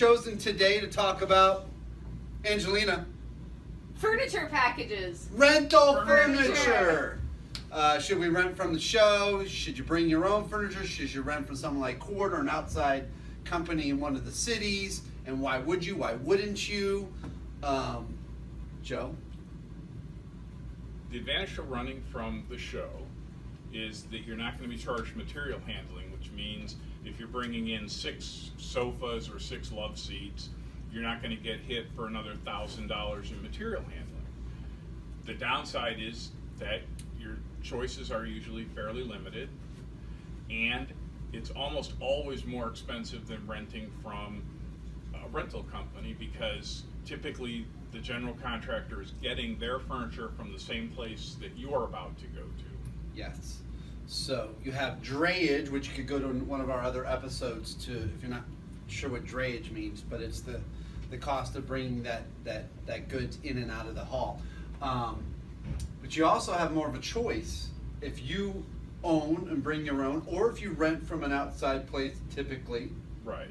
chosen today to talk about, Angelina? Furniture packages. Rental furniture. Should we rent from the show? Should you bring your own furniture? Should you rent from someone like Cord or an outside company in one of the cities? And why would you? Why wouldn't you? Joe? The advantage of running from the show is that you're not going to be charged material handling, which means if you're bringing in 6 sofas or 6 love seats, you're not going to get hit for another $1,000 in material handling. The downside is that your choices are usually fairly limited, and it's almost always more expensive than renting from a rental company, because typically the general contractor is getting their furniture from the same place that you're about to go to. Yes. So you have drayage, which you could go to one of our other episodes to, if you're not sure what drayage means, but it's the cost of bringing that goods in and out of the hall. But you also have more of a choice if you own and bring your own, or if you rent from an outside place, typically. Right.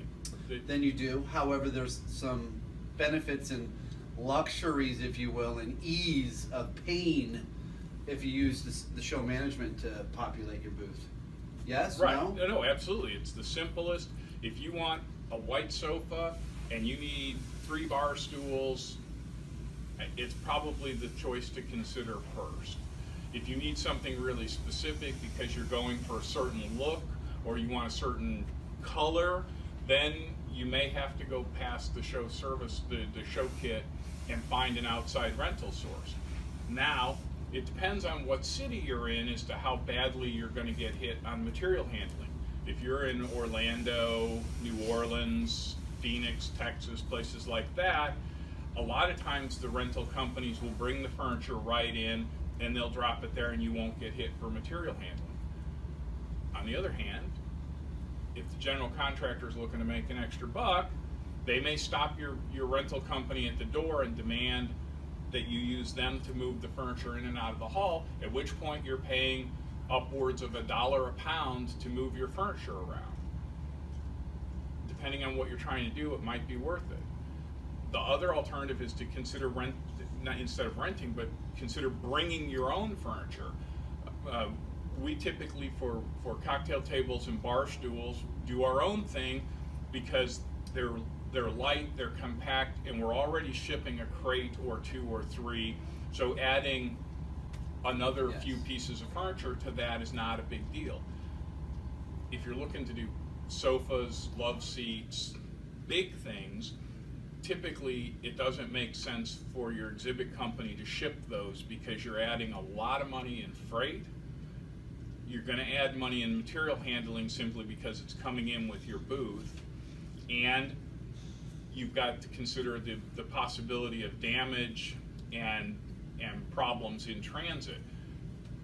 Then you do. However, there's some benefits and luxuries, if you will, and ease of pain if you use the show management to populate your booth. Yes? Right. No? No, absolutely. It's the simplest. If you want a white sofa and you need 3 bar stools, it's probably the choice to consider first. If you need something really specific because you're going for a certain look or you want a certain color, then you may have to go past the show service, the show kit, and find an outside rental source. Now, it depends on what city you're in as to how badly you're going to get hit on material handling. If you're in Orlando, New Orleans, Phoenix, Texas, places like that, a lot of times the rental companies will bring the furniture right in and they'll drop it there and you won't get hit for material handling. On the other hand, if the general contractor is looking to make an extra buck, they may stop your rental company at the door and demand that you use them to move the furniture in and out of the hall, at which point you're paying upwards of $1 a pound to move your furniture around. Depending on what you're trying to do, it might be worth it. The other alternative is to consider instead of renting, but consider bringing your own furniture. We typically, for cocktail tables and bar stools, do our own thing because they're light, they're compact, and we're already shipping a crate or 2 or 3. So adding another few pieces of furniture to that is not a big deal. If you're looking to do sofas, love seats, big things, typically it doesn't make sense for your exhibit company to ship those because you're adding a lot of money in freight. You're going to add money in material handling simply because it's coming in with your booth, and you've got to consider the possibility of damage and problems in transit.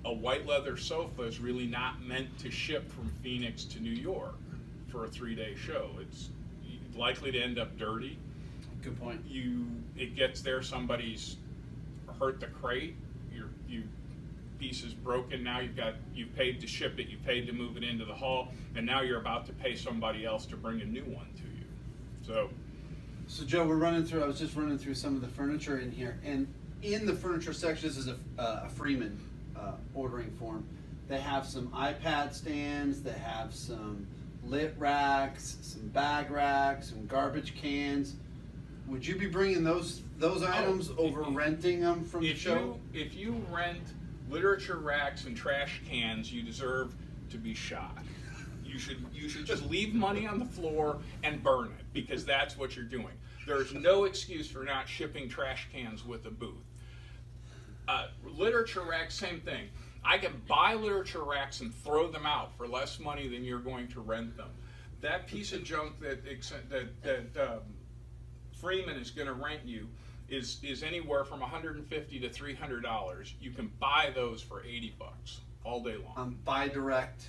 A white leather sofa is really not meant to ship from Phoenix to New York for a 3-day show. It's likely to end up dirty. Good point. It gets there, somebody's hurt the crate, your piece is broken, now you've paid to ship it, you paid to move it into the hall, and now you're about to pay somebody else to bring a new one to you. So Joe, I was just running through some of the furniture in here, and in the furniture section, this is a Freeman ordering form. They have some iPad stands, they have some lit racks, some bag racks, some garbage cans. Would you be bringing those items over renting them from the show? If you rent literature racks and trash cans, you deserve to be shot. You should just leave money on the floor and burn it, because that's what you're doing. There's no excuse for not shipping trash cans with a booth. Literature racks, same thing. I can buy literature racks and throw them out for less money than you're going to rent them. That piece of junk that Freeman is going to rent you is anywhere from $150 to $300. You can buy those for $80 all day long. On BuyDirect.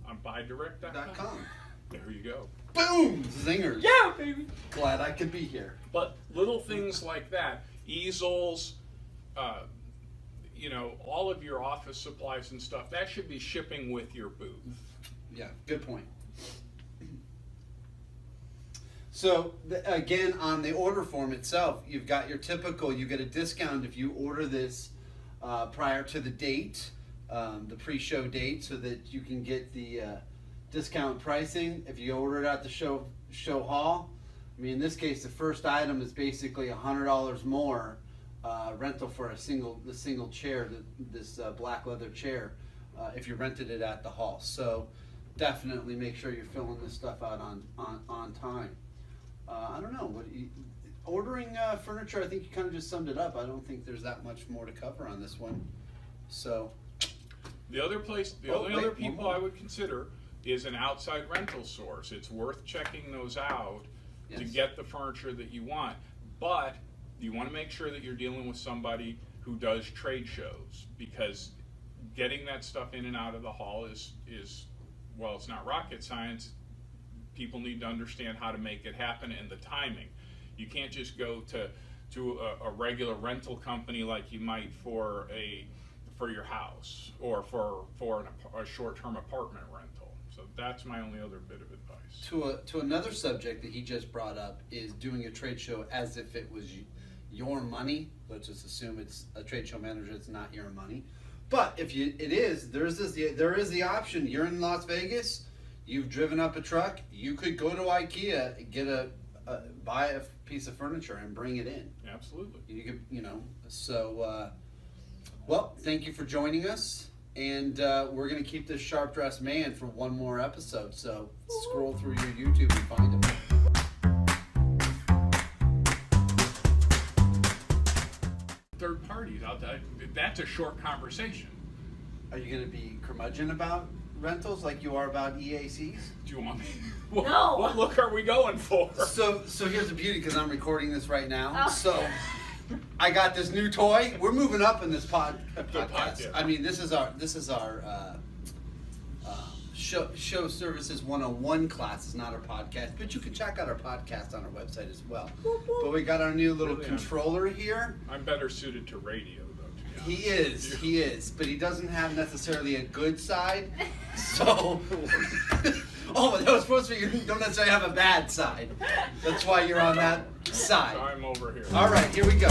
On BuyDirect.com. There you go. Boom! Zingers. Yeah, baby. Glad I could be here. But little things like that, easels, all of your office supplies and stuff, that should be shipping with your booth. Yeah, good point. So again, on the order form itself, you've got your typical. You get a discount if you order this prior to the date, the pre-show date, so that you can get the discount pricing. If you order it at the show hall, I mean, in this case, the first item is basically $100 more rental for the single chair, this black leather chair, if you rented it at the hall. So definitely make sure you're filling this stuff out on time. I don't know, ordering furniture, I think you kind of just summed it up. I don't think there's that much more to cover on this one. So the other place, other people I would consider is an outside rental source. It's worth checking those out to get the furniture that you want, but you want to make sure that you're dealing with somebody who does trade shows, because getting that stuff in and out of the hall is well, it's not rocket science. People need to understand how to make it happen and the timing. You can't just go to a regular rental company like you might for your house or for a short-term apartment rental. So that's my only other bit of advice. To another subject that he just brought up is doing a trade show as if it was your money. Let's just assume it's a trade show manager. It's not your money. But if it is, there is the option. You're in Las Vegas. You've driven up a truck. You could go to IKEA and get buy a piece of furniture and bring it in. Absolutely. You could, So, well, thank you for joining us, and we're gonna keep this sharp dressed man for one more episode. So scroll through your YouTube and find him. Third parties, that's a short conversation. Are you gonna be curmudgeon about rentals like you are about EACs? Do you want me? No. What look are we going for? So here's the beauty, because I'm recording this right now. Oh. So I got this new toy. We're moving up in this podcast. podcast. I mean, this is our show services 101 class. It's not our podcast, but you can check out our podcast on our website as well. But we got our new little Really, controller here. I'm better suited to radio, though, to be honest. He is, but he doesn't have necessarily a good side. So, oh, that was supposed to be, you don't necessarily have a bad side. That's why you're on that side. So I'm over here. All right, here we go.